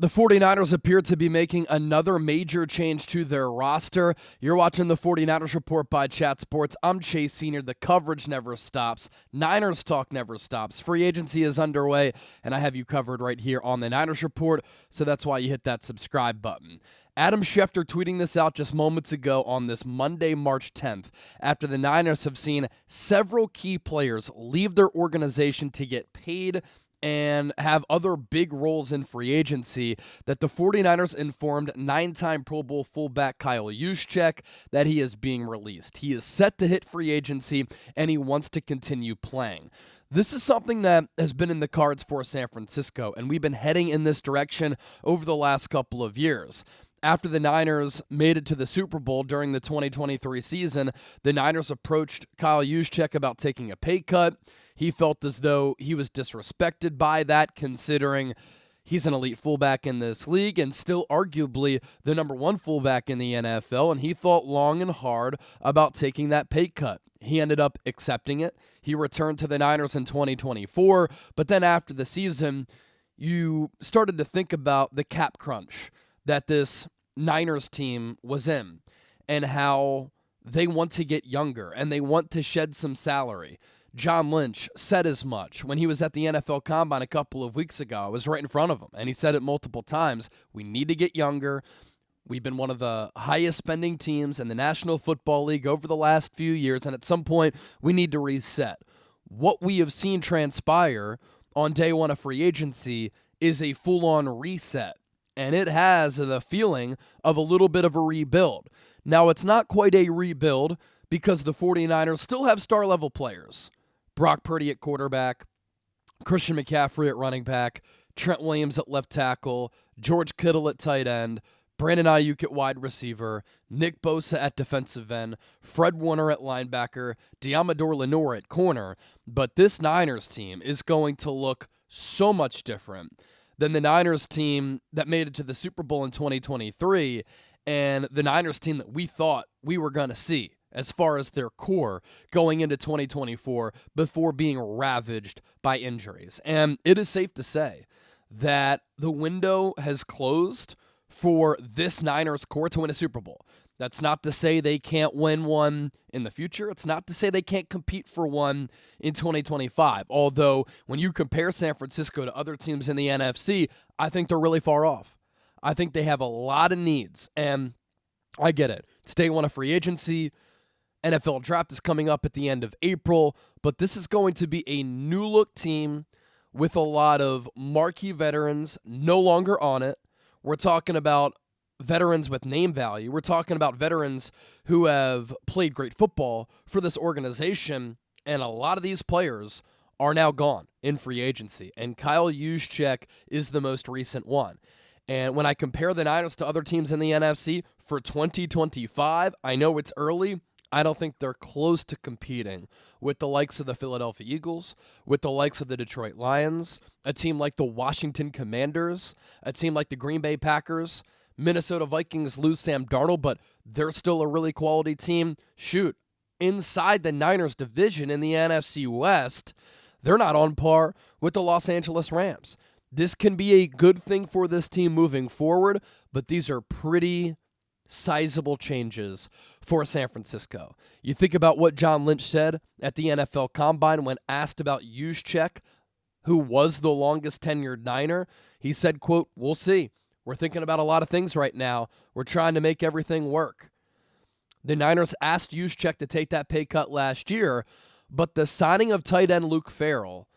The 49ers appear to be making another major change to their roster. You're watching the 49ers Report by Chat Sports. I'm Chase Senior. The coverage never stops. Niners talk never stops. Free agency is underway, and I have you covered right here on the Niners Report, so that's why you hit that subscribe button. Adam Schefter tweeting this out just moments ago on this Monday, March 10th, after the Niners have seen several key players leave their organization to get paid and have other big roles in free agency, that the 49ers informed 9-time Pro Bowl fullback Kyle Juszcyk that he is being released. He is set to hit free agency, and he wants to continue playing. This is something that has been in the cards for San Francisco, and we've been heading in this direction over the last couple of years. After the Niners made it to the Super Bowl during the 2023 season, the Niners approached Kyle Juszcyk about taking a pay cut. He felt as though he was disrespected by that, considering he's an elite fullback in this league and still arguably the number one fullback in the NFL, and he thought long and hard about taking that pay cut. He ended up accepting it. He returned to the Niners in 2024, but then after the season, you started to think about the cap crunch that this Niners team was in and how they want to get younger and they want to shed some salary. John Lynch said as much when he was at the NFL Combine a couple of weeks ago. I was right in front of him, and he said it multiple times. We need to get younger. We've been one of the highest spending teams in the National Football League over the last few years, and at some point, we need to reset. What we have seen transpire on day one of free agency is a full-on reset, and it has the feeling of a little bit of a rebuild. Now, it's not quite a rebuild because the 49ers still have star-level players. Brock Purdy at quarterback, Christian McCaffrey at running back, Trent Williams at left tackle, George Kittle at tight end, Brandon Ayuk at wide receiver, Nick Bosa at defensive end, Fred Warner at linebacker, Deommodore Lenoir at corner. But this Niners team is going to look so much different than the Niners team that made it to the Super Bowl in 2023 and the Niners team that we thought we were going to see as far as their core going into 2024 before being ravaged by injuries. And it is safe to say that the window has closed for this Niners core to win a Super Bowl. That's not to say they can't win one in the future. It's not to say they can't compete for one in 2025. Although, when you compare San Francisco to other teams in the NFC, I think they're really far off. I think they have a lot of needs, and I get it. It's day one of free agency. NFL draft is coming up at the end of April, but this is going to be a new-look team with a lot of marquee veterans no longer on it. We're talking about veterans with name value. We're talking about veterans who have played great football for this organization, and a lot of these players are now gone in free agency, and Kyle Juszcyk is the most recent one. And when I compare the Niners to other teams in the NFC for 2025, I know it's early. I don't think they're close to competing with the likes of the Philadelphia Eagles, with the likes of the Detroit Lions, a team like the Washington Commanders, a team like the Green Bay Packers. Minnesota Vikings lose Sam Darnold, but they're still a really quality team. Shoot, inside the Niners division in the NFC West, they're not on par with the Los Angeles Rams. This can be a good thing for this team moving forward, but these are pretty sizable changes for San Francisco. You think about what John Lynch said at the NFL Combine when asked about Juszczyk, who was the longest tenured Niner. He said, quote, "We'll see. We're thinking about a lot of things right now. We're trying to make everything work." The Niners asked Juszczyk to take that pay cut last year, but the signing of tight end Luke Farrell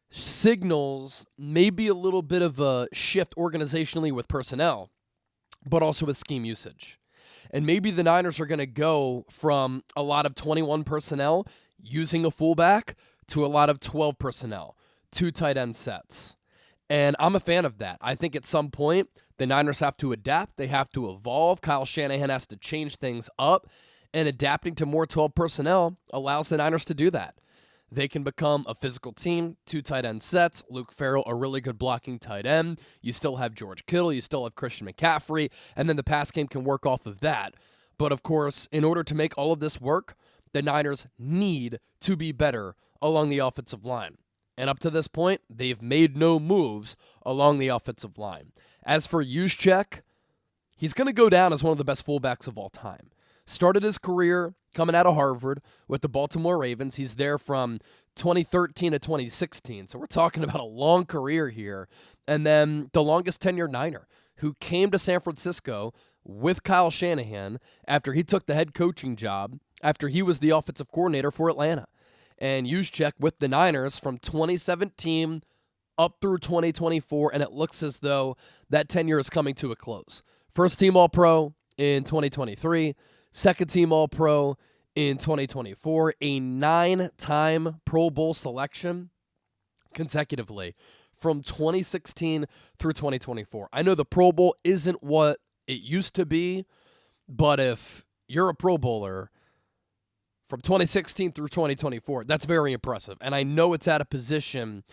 signals maybe a little bit of a shift organizationally with personnel, but also with scheme usage. And maybe the Niners are going to go from a lot of 21 personnel using a fullback to a lot of 12 personnel, 2 tight end sets. And I'm a fan of that. I think at some point, the Niners have to adapt. They have to evolve. Kyle Shanahan has to change things up. And adapting to more 12 personnel allows the Niners to do that. They can become a physical team, 2 tight end sets, Luke Farrell, a really good blocking tight end. You still have George Kittle, you still have Christian McCaffrey, and then the pass game can work off of that. But of course, in order to make all of this work, the Niners need to be better along the offensive line. And up to this point, they've made no moves along the offensive line. As for Juszczyk, he's going to go down as one of the best fullbacks of all time. Started his career coming out of Harvard with the Baltimore Ravens. He's there from 2013 to 2016. So we're talking about a long career here. And then the longest tenured Niner, who came to San Francisco with Kyle Shanahan after he took the head coaching job, after he was the offensive coordinator for Atlanta. And Juszczyk with the Niners from 2017 up through 2024, and it looks as though that tenure is coming to a close. First team All-Pro in 2023, second team All-Pro in 2024, a 9-time Pro Bowl selection consecutively from 2016 through 2024. I know the Pro Bowl isn't what it used to be, but if you're a Pro Bowler from 2016 through 2024, that's very impressive. And I know it's at a position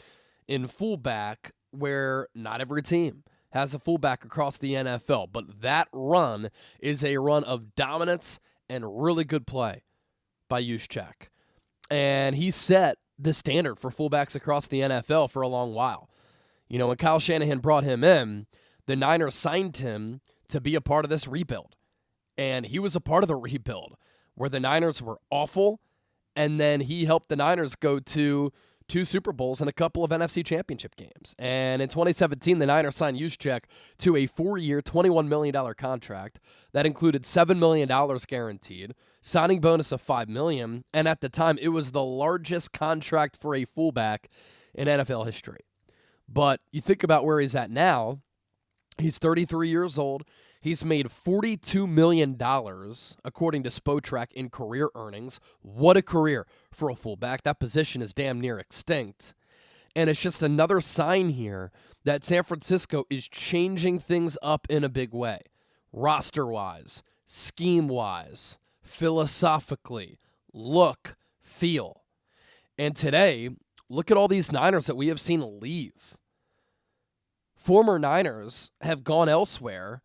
in fullback where not every team has a fullback across the NFL, but that run is a run of dominance and really good play by Juszczyk. And he set the standard for fullbacks across the NFL for a long while. You know, when Kyle Shanahan brought him in, the Niners signed him to be a part of this rebuild. And he was a part of the rebuild where the Niners were awful, and then he helped the Niners go to 2 Super Bowls and a couple of NFC Championship games. And in 2017, the Niners signed Juszczyk to a 4-year, $21 million contract that included $7 million guaranteed, signing bonus of $5 million, and at the time, it was the largest contract for a fullback in NFL history. But you think about where he's at now, he's 33 years old. He's made $42 million, according to Spotrac, in career earnings. What a career for a fullback. That position is damn near extinct. And it's just another sign here that San Francisco is changing things up in a big way. Roster-wise, scheme-wise, philosophically, look, feel. And today, look at all these Niners that we have seen leave. Former Niners have gone elsewhere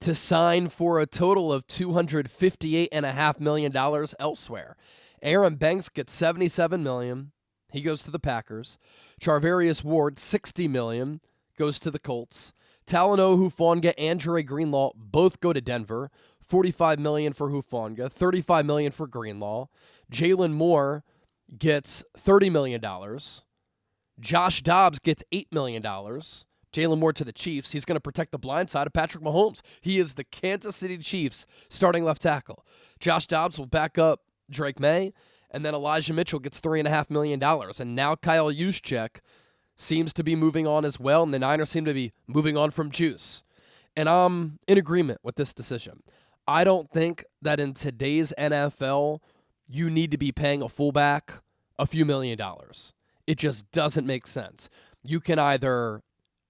to sign for a total of $258.5 million elsewhere. Aaron Banks gets $77 million. He goes to the Packers. Charvarius Ward, $60 million, goes to the Colts. Talanoa Hufanga and Dre Greenlaw both go to Denver. $45 million for Hufanga, $35 million for Greenlaw. Jalen Moore gets $30 million. Josh Dobbs gets $8 million. Jalen Moore to the Chiefs. He's going to protect the blind side of Patrick Mahomes. He is the Kansas City Chiefs starting left tackle. Josh Dobbs will back up Drake May, and then Elijah Mitchell gets $3.5 million. And now Kyle Juszczyk seems to be moving on as well, and the Niners seem to be moving on from Juice. And I'm in agreement with this decision. I don't think that in today's NFL, you need to be paying a fullback a few $1 million. It just doesn't make sense. You can either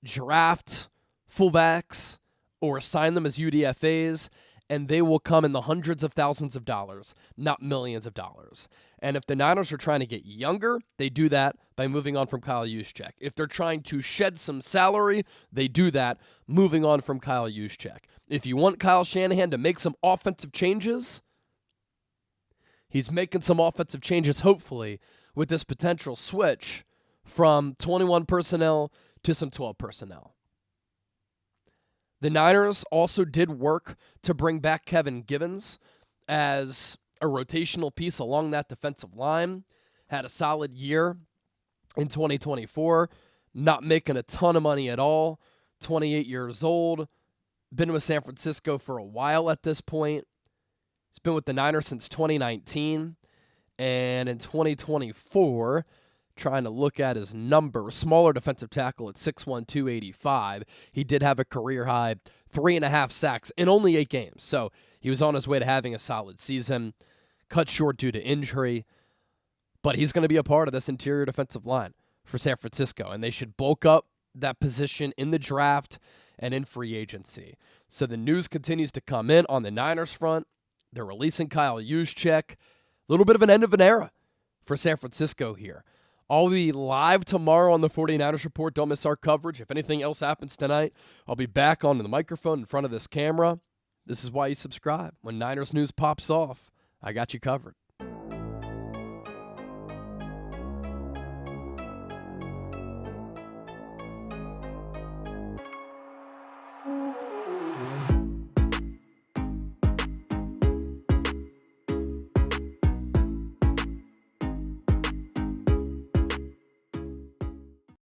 draft fullbacks or sign them as UDFAs, and they will come in the hundreds of thousands of dollars, not millions of dollars. And if the Niners are trying to get younger, they do that by moving on from Kyle Juszczyk. If they're trying to shed some salary, they do that moving on from Kyle Juszczyk. If you want Kyle Shanahan to make some offensive changes, he's making some offensive changes, hopefully, with this potential switch from 21 personnel to some 12 personnel. The Niners also did work to bring back Kevin Givens as a rotational piece along that defensive line. Had a solid year in 2024, not making a ton of money at all. 28 years old, been with San Francisco for a while at this point. He's been with the Niners since 2019, and in 2024, trying to look at his number, smaller defensive tackle at 6'1", 285. He did have a career-high 3.5 sacks in only 8 games. So he was on his way to having a solid season, cut short due to injury. But he's going to be a part of this interior defensive line for San Francisco, and they should bulk up that position in the draft and in free agency. So the news continues to come in on the Niners front. They're releasing Kyle Juszczyk. A little bit of an end of an era for San Francisco here. I'll be live tomorrow on the 49ers Report. Don't miss our coverage. If anything else happens tonight, I'll be back on the microphone in front of this camera. This is why you subscribe. When Niners news pops off, I got you covered.